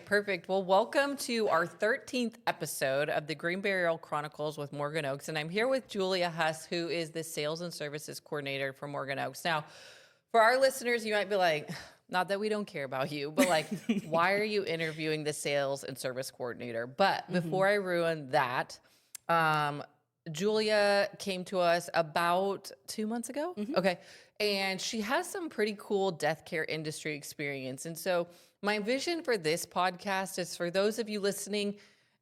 perfect. Well, welcome to our 13th episode of the Green Burial Chronicles with Morgan Oaks. And I'm here with Julia Huss, who is the Sales and Services Coordinator for Morgan Oaks. Now, for our listeners, you might be like, not that we don't care about you, but like, why are you interviewing the Sales and Service Coordinator? But before I ruin that, Julia came to us about 2 months ago. Okay. And she has some pretty cool death care industry experience. And so my vision for this podcast is for those of you listening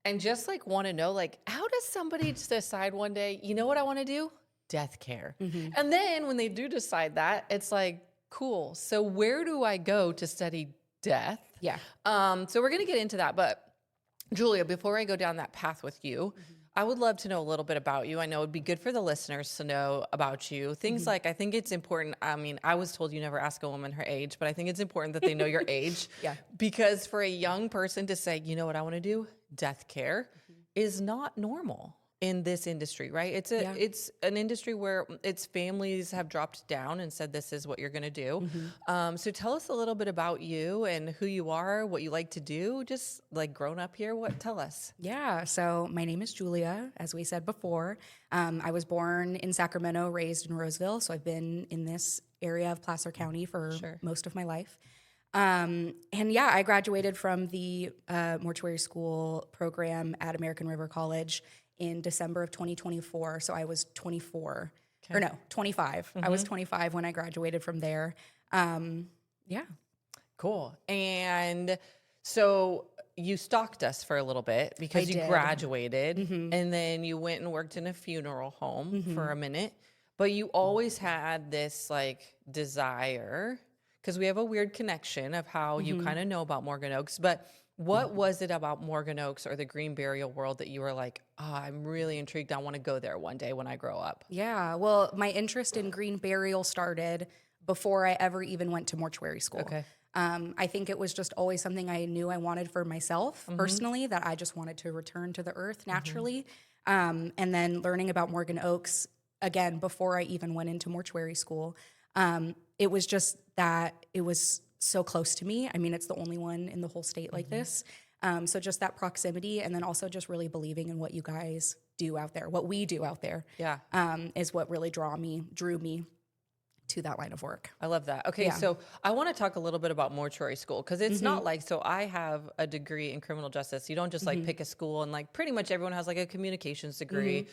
and just like want to know, like, how does somebody just decide one day, you know what I want to do? Death care. And then when they do decide that, it's like, cool. So where do I go to study death? Yeah. So we're going to get into that. But Julia, before I go down that path with you, I would love to know a little bit about you. I know it'd be good for the listeners to know about you. Things like, I think it's important. I mean, I was told you never ask a woman her age, but I think it's important that they know your age. Yeah. Because for a young person to say, you know what I want to do? Death care is not normal in this industry, right? It's an industry where its families have dropped down and said, this is what you're going to do. So tell us a little bit about you and who you are, what you like to do, just like grown up here. Tell us. Yeah. So my name is Julia, as we said before. I was born in Sacramento, raised in Roseville. So I've been in this area of Placer County for most of my life. And yeah, I graduated from the mortuary school program at American River College in December of 2024. So I was 24, or no, 25. I was 25 when I graduated from there. Yeah. Cool. And so you stalked us for a little bit because you graduated and then you went and worked in a funeral home for a minute, but you always had this like desire, because we have a weird connection of how you kind of know about Morgan Oaks, but what was it about Morgan Oaks or the Green Burial world that you were like, oh, I'm really intrigued. I want to go there one day when I grow up? Yeah. Well, my interest in Green Burial started before I ever even went to mortuary school. Okay. I think it was just always something I knew I wanted for myself personally, that I just wanted to return to the earth naturally. And then learning about Morgan Oaks, again, before I even went into mortuary school, it was just that it was so close to me. I mean, it's the only one in the whole state like this. So just that proximity, and then also just really believing in what you guys do out there, what we do out there, is what really drew me to that line of work. I love that. Okay, so I want to talk a little bit about mortuary school, because it's not like, so I have a degree in criminal justice. You don't just like pick a school and like pretty much everyone has like a communications degree.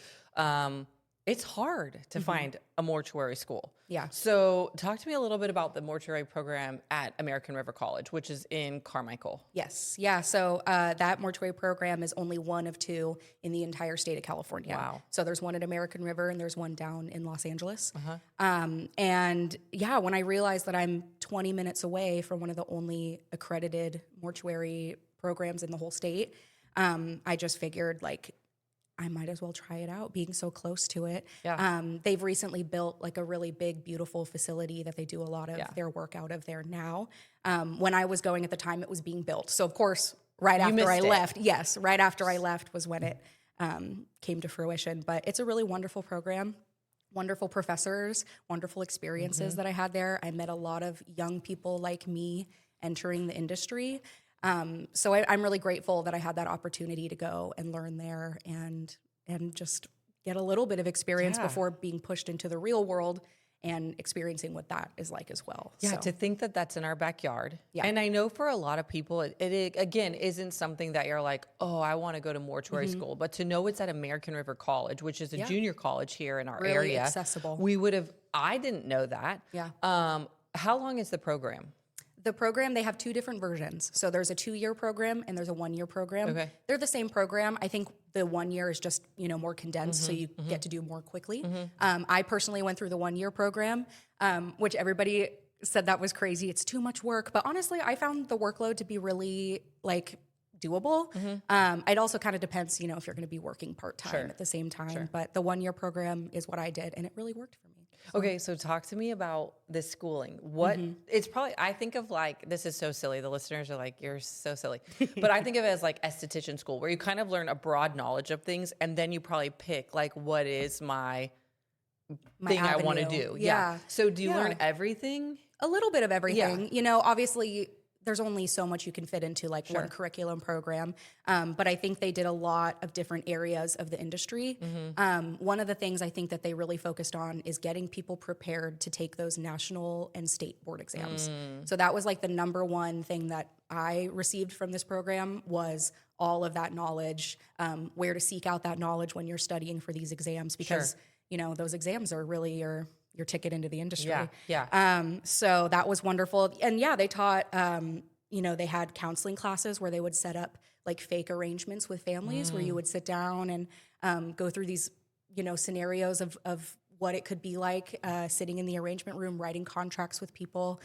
It's hard to find a mortuary school. Yeah. So talk to me a little bit about the mortuary program at American River College, which is in Carmichael. Yes. Yeah. So that mortuary program is only one of two in the entire state of California. Wow. So there's one at American River and there's one down in Los Angeles. And yeah, when I realized that I'm 20 minutes away from one of the only accredited mortuary programs in the whole state, I just figured like, I might as well try it out, being so close to it. Yeah. They've recently built like a really big, beautiful facility that they do a lot of their work out of there now. When I was going at the time, it was being built. So of course, right after I left was when it came to fruition. But it's a really wonderful program, wonderful professors, wonderful experiences that I had there. I met a lot of young people like me entering the industry. So I'm really grateful that I had that opportunity to go and learn there and just get a little bit of experience before being pushed into the real world and experiencing what that is like as well. Yeah, so. to think that that's in our backyard. Yeah. And I know for a lot of people, it again, isn't something that you're like, oh, I want to go to mortuary school. But to know it's at American River College, which is a junior college here in our really area. Accessible. I didn't know that. Yeah. How long is the program? The program, they have two different versions. So there's a 2-year program and there's a 1-year program. Okay. They're the same program. I think the 1 year is just, more condensed, so you get to do more quickly. I personally went through the 1-year program, which everybody said that was crazy. It's too much work. But honestly, I found the workload to be really like doable. It also kind of depends, if you're going to be working part-time at the same time. But the 1-year program is what I did, and it really worked for me. Okay, so talk to me about this schooling. What it's probably, I think of like, this is so silly. The listeners are like, you're so silly. But I think of it as like esthetician school, where you kind of learn a broad knowledge of things, and then you probably pick like, what is my thing avenue. I want to do? Yeah. So do you learn everything? A little bit of everything. Obviously there's only so much you can fit into like one curriculum program. But I think they did a lot of different areas of the industry. One of the things I think that they really focused on is getting people prepared to take those national and state board exams. So that was like the number one thing that I received from this program was all of that knowledge, where to seek out that knowledge when you're studying for these exams, because you know, those exams are really your ticket into the industry. So that was wonderful. And yeah, they taught, you know, they had counseling classes where they would set up like fake arrangements with families where you would sit down and go through these, you know, scenarios of what it could be like sitting in the arrangement room, writing contracts with people.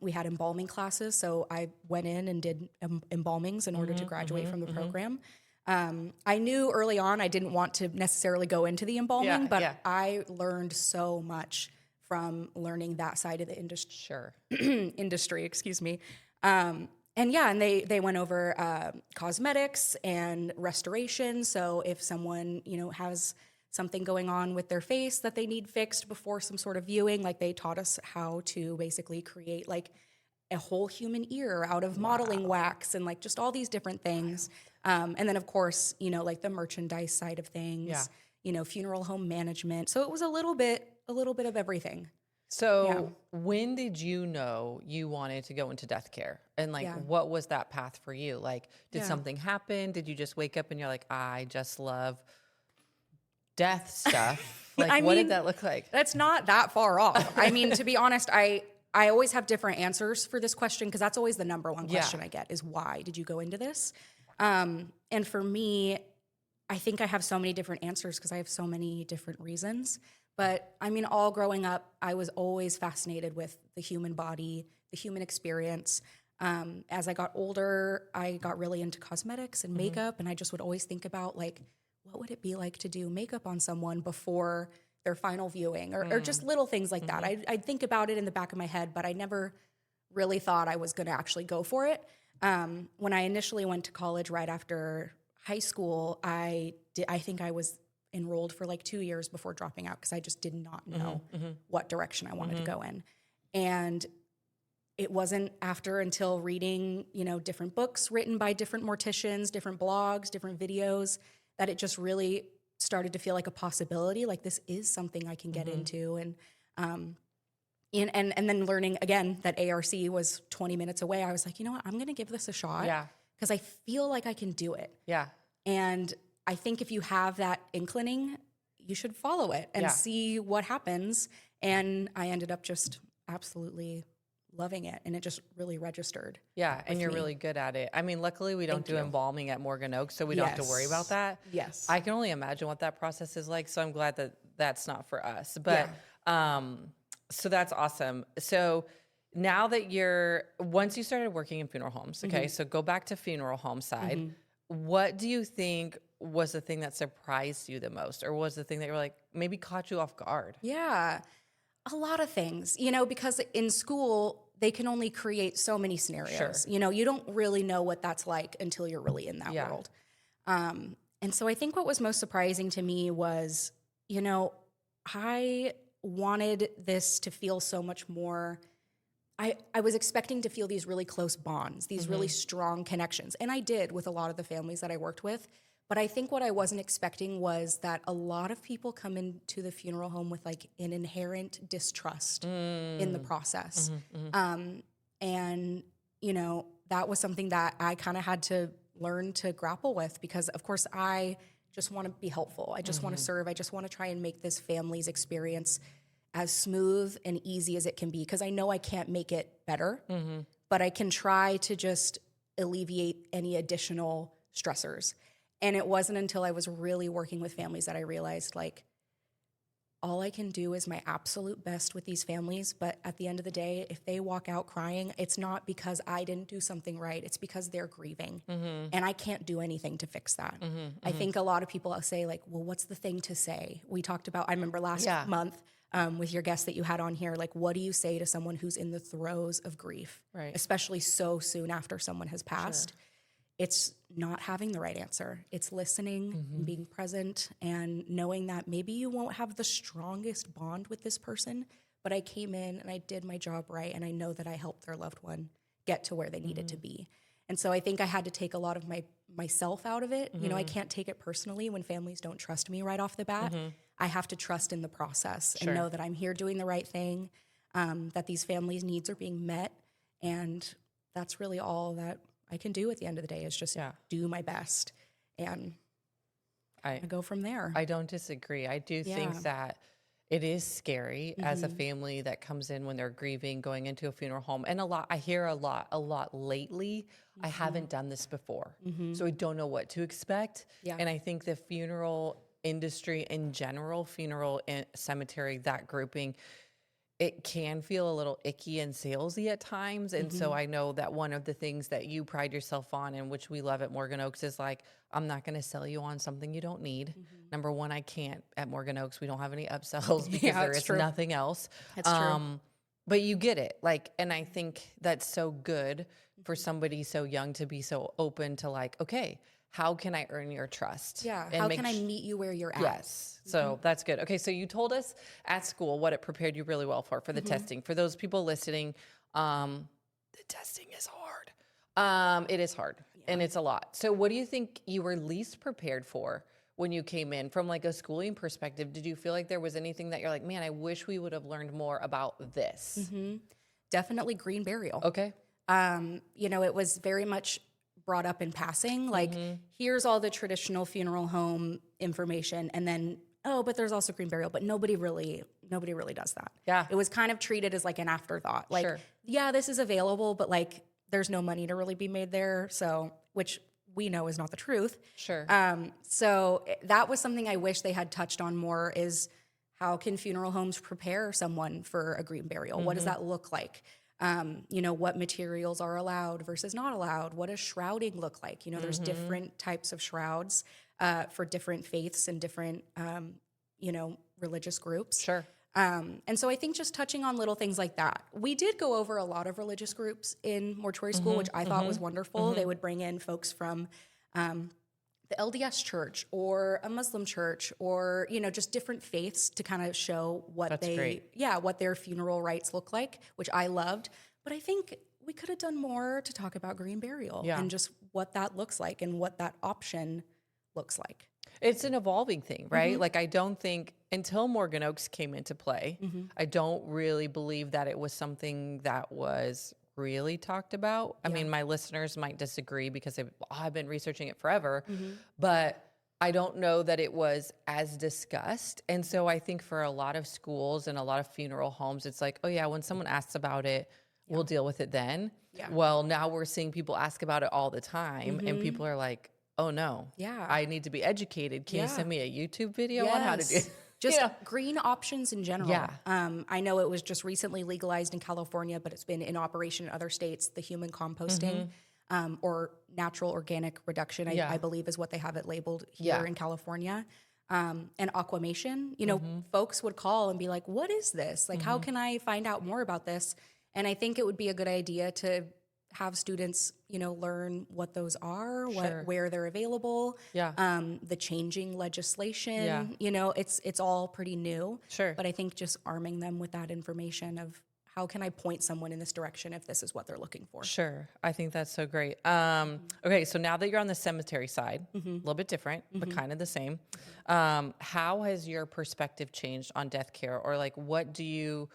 We had embalming classes. So I went in and did embalmings in order to graduate from the program. I knew early on I didn't want to necessarily go into the embalming, but I learned so much from learning that side of the industry, excuse me. And they went over cosmetics and restoration. So if someone, you know, has something going on with their face that they need fixed before some sort of viewing, like they taught us how to basically create like a whole human ear out of modeling wax and like just all these different things. And then of course, you know, like the merchandise side of things, you know, funeral home management. So it was a little bit of everything. So when did you know you wanted to go into death care? And like, what was that path for you? Like, did something happen? Did you just wake up and you're like, I just love death stuff? Like, what did that look like? That's not that far off. I mean, to be honest, I always have different answers for this question because that's always the number one question I get is why did you go into this? And for me, I think I have so many different answers because I have so many different reasons. But I mean, all growing up, I was always fascinated with the human body, the human experience. As I got older, I got really into cosmetics and makeup, and I just would always think about like, what would it be like to do makeup on someone before their final viewing, or just little things like that. I'd think about it in the back of my head, but I never really thought I was going to actually go for it. When I initially went to college right after high school, I think I was enrolled for like 2 years before dropping out because I just did not know what direction I wanted to go in. And it wasn't until reading, you know, different books written by different morticians, different blogs, different videos, that it just really started to feel like a possibility, like this is something I can get into. And then learning again that ARC was 20 minutes away, I was like, you know what, I'm going to give this a shot because I feel like I can do it. And I think if you have that inclining, you should follow it and see what happens. And I ended up just absolutely loving it, and it just really registered. And you're really good at it. I mean, luckily we don't do embalming at Morgan Oak, so we don't have to worry about that. I can only imagine what that process is like, so I'm glad that that's not for us. But so that's awesome. So now that once you started working in funeral homes, okay, so go back to funeral home side. What do you think was the thing that surprised you the most, or was the thing that you were like, maybe caught you off guard? A lot of things, you know, because in school, they can only create so many scenarios. You know, you don't really know what that's like until you're really in that world. And so I think what was most surprising to me was, you know, I wanted this to feel so much more. I was expecting to feel these really close bonds, these really strong connections. And I did with a lot of the families that I worked with. But I think what I wasn't expecting was that a lot of people come into the funeral home with like an inherent distrust in the process. And, you know, that was something that I kind of had to learn to grapple with because, of course, I just want to be helpful. I just want to serve. I just want to try and make this family's experience as smooth and easy as it can be because I know I can't make it better, but I can try to just alleviate any additional stressors. And it wasn't until I was really working with families that I realized, like, all I can do is my absolute best with these families. But at the end of the day, if they walk out crying, it's not because I didn't do something right. It's because they're grieving. And I can't do anything to fix that. I think a lot of people say, like, well, what's the thing to say? We talked about, I remember last month with your guest that you had on here, like, what do you say to someone who's in the throes of grief, especially so soon after someone has passed? It's not having the right answer. It's listening, and being present, and knowing that maybe you won't have the strongest bond with this person, but I came in and I did my job right, and I know that I helped their loved one get to where they needed to be. And so I think I had to take a lot of myself out of it. You know, I can't take it personally when families don't trust me right off the bat. I have to trust in the process and know that I'm here doing the right thing, that these families' needs are being met. And that's really all that I can do at the end of the day is just do my best. And I go from there. I don't disagree. I do think that it is scary as a family that comes in when they're grieving, going into a funeral home. And I hear a lot lately. I haven't done this before, so I don't know what to expect. And I think the funeral industry in general, funeral and cemetery, that grouping, it can feel a little icky and salesy at times. And so I know that one of the things that you pride yourself on, and which we love at Morgan Oaks, is like, I'm not going to sell you on something you don't need. Number one, I can't at Morgan Oaks. We don't have any upsells because there is nothing else. That's true. But you get it. Like, and I think that's so good for somebody so young to be so open to like, okay, how can I earn your trust? Yeah. How can I meet you where you're at? Yes. So that's good. Okay. So you told us at school what it prepared you really well for the testing. For those people listening, the testing is hard. It is hard and it's a lot. So what do you think you were least prepared for when you came in from like a schooling perspective? Did you feel like there was anything that you're like, man, I wish we would have learned more about this? Definitely green burial. Okay. You know, it was very much brought up in passing, like here's all the traditional funeral home information, and then but there's also green burial, but nobody really does that. Yeah, it was kind of treated as like an afterthought, like this is available, but like there's no money to really be made there, so which we know is not the truth. So that was something I wish they had touched on more, is how can funeral homes prepare someone for a green burial? What does that look like? You know, what materials are allowed versus not allowed? What does shrouding look like? You know, there's different types of shrouds for different faiths and different, you know, religious groups. And so I think just touching on little things like that. We did go over a lot of religious groups in mortuary school, which I thought was wonderful. They would bring in folks from the LDS church or a Muslim church, or, you know, just different faiths to kind of show what what their funeral rites look like, which I loved. But I think we could have done more to talk about green burial and just what that looks like and what that option looks like. It's an evolving thing, right? Like, I don't think until Morgan Oaks came into play, I don't really believe that it was something that was really talked about. I mean, my listeners might disagree because I've been researching it forever, but I don't know that it was as discussed. And so I think for a lot of schools and a lot of funeral homes, it's like, oh yeah, when someone asks about it, we'll deal with it then. Well, now we're seeing people ask about it all the time, and people are like, oh no, I need to be educated. Can you send me a YouTube video on how to do it? Just green options in general. I know it was just recently legalized in California, but it's been in operation in other states. The human composting or natural organic reduction, I believe is what they have it labeled here in California. And aquamation, you know, folks would call and be like, what is this? Like, how can I find out more about this? And I think it would be a good idea to have students, you know, learn what those are, where they're available, the changing legislation, you know, it's all pretty new. But I think just arming them with that information of how can I point someone in this direction if this is what they're looking for. I think that's so great. Okay, so now that you're on the cemetery side, a little bit different, but kind of the same. How has your perspective changed on death care, or like, what do you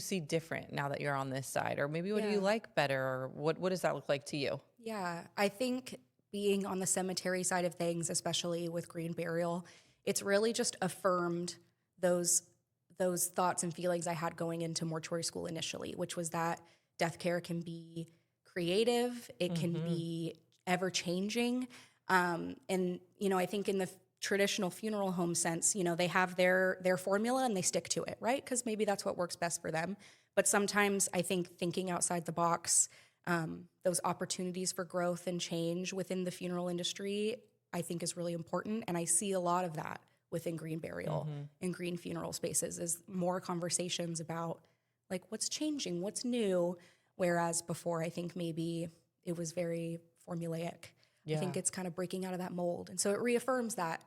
see different now that you're on this side? Or maybe what do you like better? Or what does that look like to you? I think being on the cemetery side of things, especially with green burial, it's really just affirmed those thoughts and feelings I had going into mortuary school initially, which was that death care can be creative, it can be ever changing. And, you know, I think in the traditional funeral home sense, you know, they have their formula and they stick to it, right? Because maybe that's what works best for them. But sometimes I think thinking outside the box, those opportunities for growth and change within the funeral industry, I think is really important. And I see a lot of that within green burial and green funeral spaces, is more conversations about like what's changing, what's new. Whereas before, I think maybe it was very formulaic. I think it's kind of breaking out of that mold. And so it reaffirms that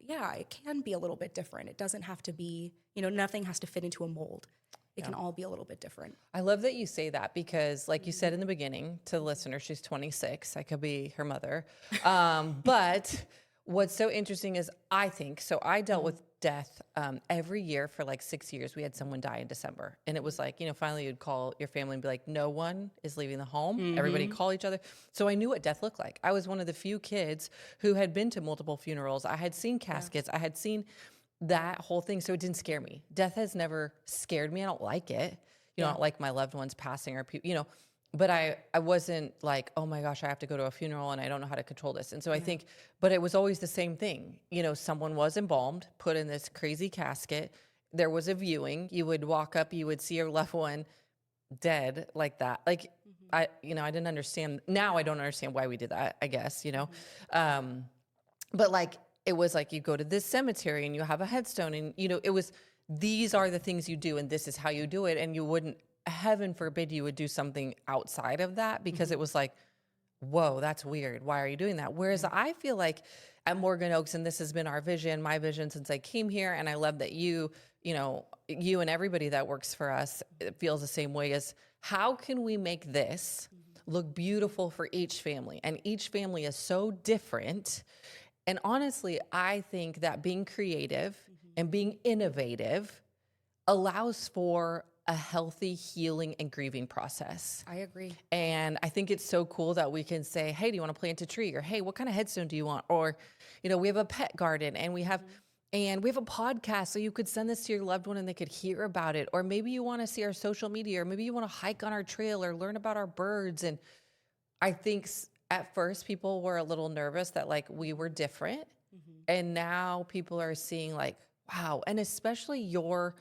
it can be a little bit different. It doesn't have to be, you know, nothing has to fit into a mold. they can all be a little bit different. I love that you say that because like you said in the beginning to the listener, she's 26. I could be her mother. But what's so interesting is I dealt with death every year for like 6 years. We had someone die in December. And it was like, finally you'd call your family and be like, no one is leaving the home. Everybody call each other. So I knew what death looked like. I was one of the few kids who had been to multiple funerals. I had seen caskets. I had seen that whole thing. So it didn't scare me. Death has never scared me. I don't like it. I don't like my loved ones passing or but I wasn't like, oh my gosh, I have to go to a funeral and I don't know how to control this. And so I think, but it was always the same thing. Someone was embalmed, put in this crazy casket. There was a viewing. You would walk up, you would see your loved one dead like that. Like, I didn't understand. Now I don't understand why we did that, I guess, but like, it was like, you go to this cemetery and you have a headstone and, it was, these are the things you do and this is how you do it. And you wouldn't, heaven forbid you would do something outside of that because it was like, whoa, that's weird. Why are you doing that? Whereas I feel like at Morgan Oaks, and this has been my vision since I came here. And I love that you and everybody that works for us feels the same way, as how can we make this look beautiful for each family? And each family is so different. And honestly, I think that being creative and being innovative allows for a healthy healing and grieving process. I agree. And I think it's so cool that we can say, hey, do you want to plant a tree? Or, hey, what kind of headstone do you want? Or, we have a pet garden and we have a podcast. So you could send this to your loved one and they could hear about it. Or maybe you want to see our social media, or maybe you want to hike on our trail or learn about our birds. And I think at first people were a little nervous that like we were different. And now people are seeing like, wow. And especially your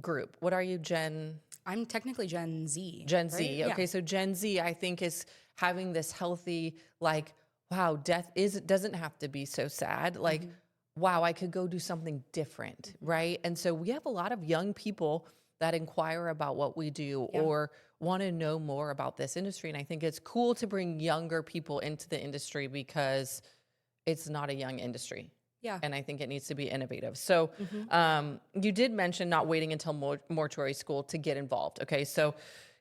group. What are you, Gen? I'm technically Gen Z. Gen Z. Right? Okay. Yeah. So Gen Z, I think, is having this healthy, like, wow, death doesn't have to be so sad. Like, wow, I could go do something different. Right. And so we have a lot of young people that inquire about what we do or want to know more about this industry. And I think it's cool to bring younger people into the industry because it's not a young industry. Yeah. And I think it needs to be innovative. So you did mention not waiting until mortuary school to get involved. Okay. So,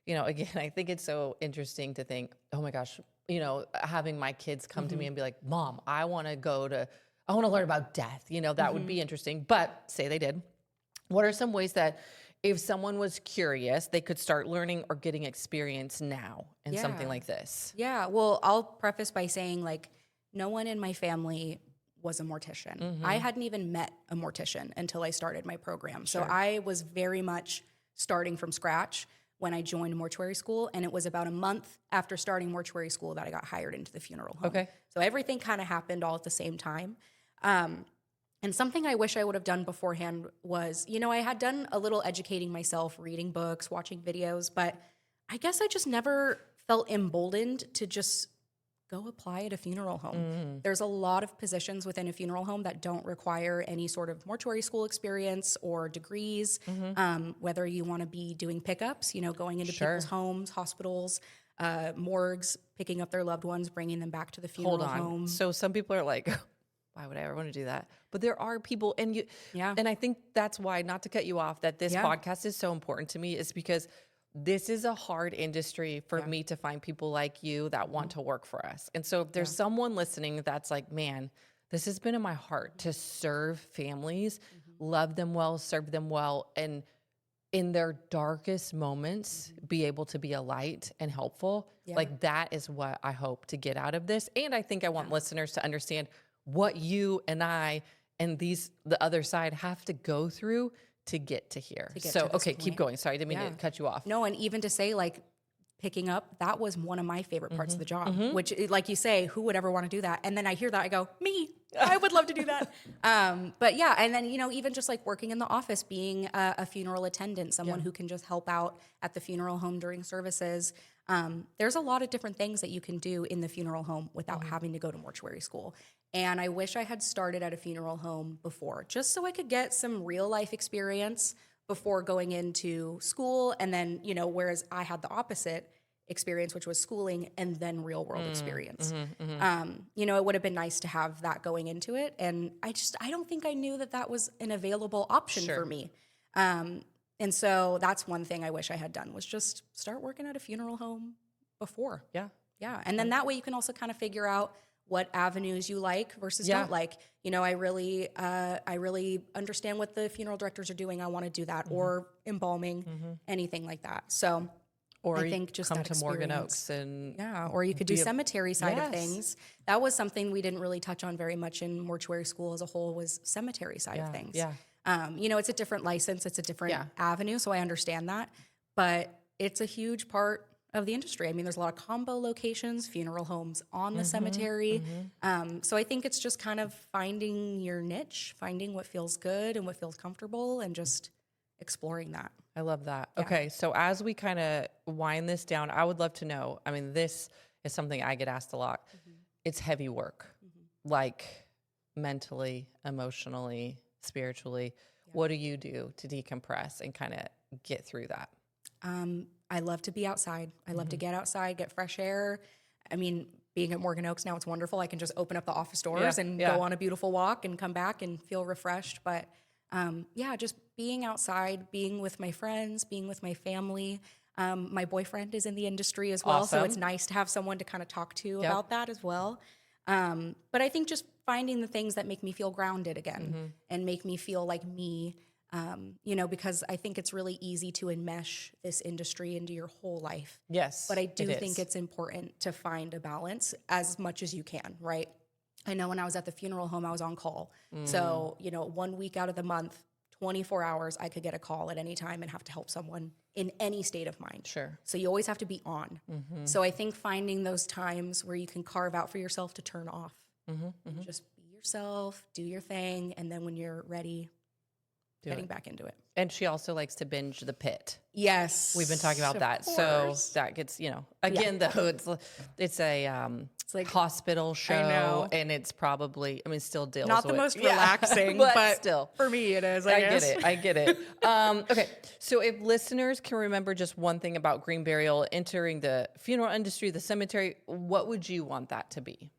again, I think it's so interesting to think, oh my gosh, having my kids come to me and be like, Mom, I want to learn about death. That would be interesting. But say they did. What are some ways that if someone was curious, they could start learning or getting experience now in something like this? Yeah. Well, I'll preface by saying like no one in my family was a mortician. I hadn't even met a mortician until I started my program. So I was very much starting from scratch when I joined mortuary school. And it was about a month after starting mortuary school that I got hired into the funeral home. Okay. So everything kind of happened all at the same time. And something I wish I would have done beforehand was, I had done a little educating myself, reading books, watching videos, but I guess I just never felt emboldened to just go apply at a funeral home. There's a lot of positions within a funeral home that don't require any sort of mortuary school experience or degrees, whether you want to be doing pickups, going into people's homes, hospitals, morgues, picking up their loved ones, bringing them back to the funeral home. So some people are like, why would I ever want to do that? But there are people, and and I think that's why, not to cut you off, that this podcast is so important to me, is because this is a hard industry for me to find people like you that want to work for us. And so if there's someone listening that's like, man, this has been in my heart to serve families, love them well, serve them well, and in their darkest moments, be able to be a light and helpful. Like that is what I hope to get out of this. And I think I want listeners to understand what you and I and the other side have to go through to get to here. So, okay, keep going. Sorry, I didn't mean to cut you off. No, and even to say like picking up, that was one of my favorite parts of the job, which like you say, who would ever want to do that? And then I hear that, I go, me, I would love to do that. But yeah, and then, even just like working in the office, being a funeral attendant, someone who can just help out at the funeral home during services. There's a lot of different things that you can do in the funeral home without having to go to mortuary school. And I wish I had started at a funeral home before, just so I could get some real life experience before going into school. And then, whereas I had the opposite experience, which was schooling and then real world experience. It would have been nice to have that going into it. And I don't think I knew that was an available option for me. And so that's one thing I wish I had done, was just start working at a funeral home before. Yeah. Yeah. And then that way you can also kind of figure out what avenues you like versus don't like. You know, I really understand what the funeral directors are doing. I want to do that, or embalming, anything like that. So, or I think just come that to Morgan Oaks and or you could do cemetery side of things. That was something we didn't really touch on very much in mortuary school as a whole, was cemetery side of things. Yeah. You know, it's a different license, it's a different avenue, so I understand that, but it's a huge part of the industry. I mean, there's a lot of combo locations, funeral homes on the cemetery. So I think it's just kind of finding your niche, finding what feels good and what feels comfortable, and just exploring that. I love that. Yeah. Okay, so as we kind of wind this down, I would love to know, I mean, this is something I get asked a lot. It's heavy work, like mentally, emotionally, spiritually. What do you do to decompress and kind of get through that? I love to be outside. I love to get outside, get fresh air. I mean, being at Morgan Oaks now, it's wonderful. I can just open up the office doors and go on a beautiful walk and come back and feel refreshed. But just being outside, being with my friends, being with my family. My boyfriend is in the industry as well, so it's nice to have someone to kind of talk to about that as well. But I think just finding the things that make me feel grounded again and make me feel like me, you know, because I think it's really easy to enmesh this industry into your whole life. Yes, but I do think it's important to find a balance as much as you can, right? I know when I was at the funeral home, I was on call. So, you know, 1 week out of the month, 24 hours, I could get a call at any time and have to help someone in any state of mind. Sure. So you always have to be on. So I think finding those times where you can carve out for yourself to turn off, just be yourself, do your thing, and then when you're ready, getting back into it. And she also likes to binge The Pit. Yes. We've been talking about that. So that gets, you know, again, though, it's a like hospital show, and it's probably, I mean, still deals not with the most relaxing, but still. For me, it is, I guess. I get it. Okay. So if listeners can remember just one thing about Green Burial, entering the funeral industry, the cemetery, what would you want that to be?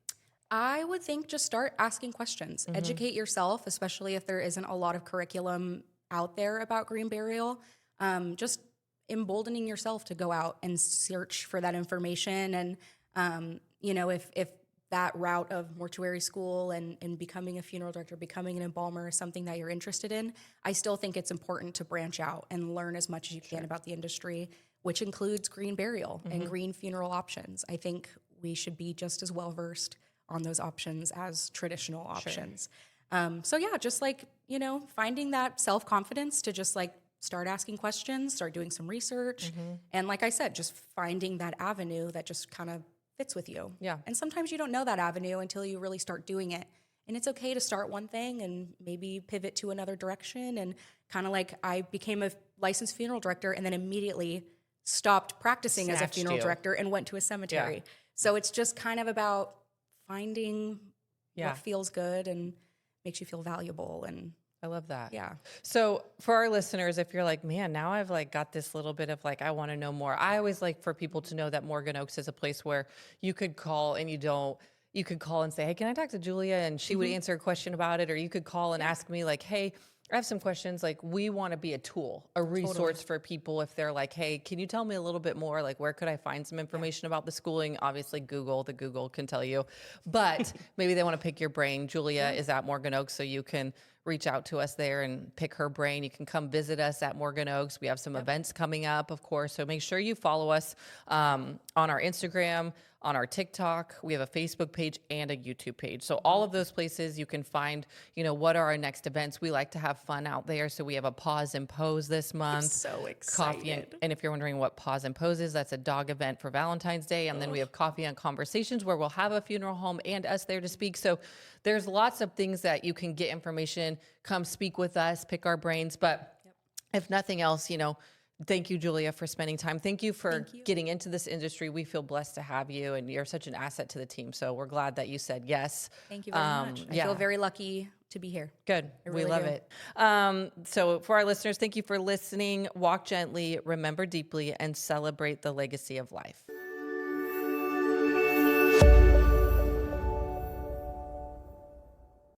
I would think just start asking questions. Educate yourself, especially if there isn't a lot of curriculum out there about Green Burial. Just emboldening yourself to go out and search for that information. And, you know, if that route of mortuary school and becoming a funeral director, becoming an embalmer is something that you're interested in, I still think it's important to branch out and learn as much as you can about the industry, which includes Green Burial and green funeral options. I think we should be just as well-versed on those options as traditional options. So yeah, just like, you know, finding that self-confidence to just like start asking questions, start doing some research. And like I said, just finding that avenue that just kind of fits with you. Yeah. And sometimes you don't know that avenue until you really start doing it. And it's okay to start one thing and maybe pivot to another direction. And kind of like I became a licensed funeral director and then immediately stopped practicing as a funeral director and went to a cemetery. So it's just kind of about finding what feels good and makes you feel valuable. And I love that. Yeah. So for our listeners, if you're like, man, now I've like got this little bit of like, I want to know more. I always like for people to know that Morgan Oaks is a place where you could call and you could call and say, hey, can I talk to Julia? And she would answer a question about it. Or you could call and ask me like, hey, I have some questions. Like, we want to be a tool, a resource for people if they're like, hey, can you tell me a little bit more? Like, where could I find some information about the schooling? Obviously, the Google can tell you. But maybe they want to pick your brain. Julia is at Morgan Oaks, so you can reach out to us there and pick her brain. You can come visit us at Morgan Oaks. We have some events coming up, of course. So make sure you follow us on our Instagram, on our TikTok. We have a Facebook page and a YouTube page. So all of those places you can find, you know, what are our next events. We like to have fun out there. So we have a Pause and Pose this month. I'm so excited. Coffee and if you're wondering what Pause and Pose is, that's a dog event for Valentine's Day. And then we have Coffee and Conversations where we'll have a funeral home and us there to speak. So there's lots of things that you can get information, come speak with us, pick our brains. But if nothing else, you know, thank you, Julia, for spending time. Thank you for getting into this industry. We feel blessed to have you, and you're such an asset to the team. So we're glad that you said yes. Thank you very much. I feel very lucky to be here. Good. We love it. So for our listeners, thank you for listening. Walk gently, remember deeply, and celebrate the legacy of life.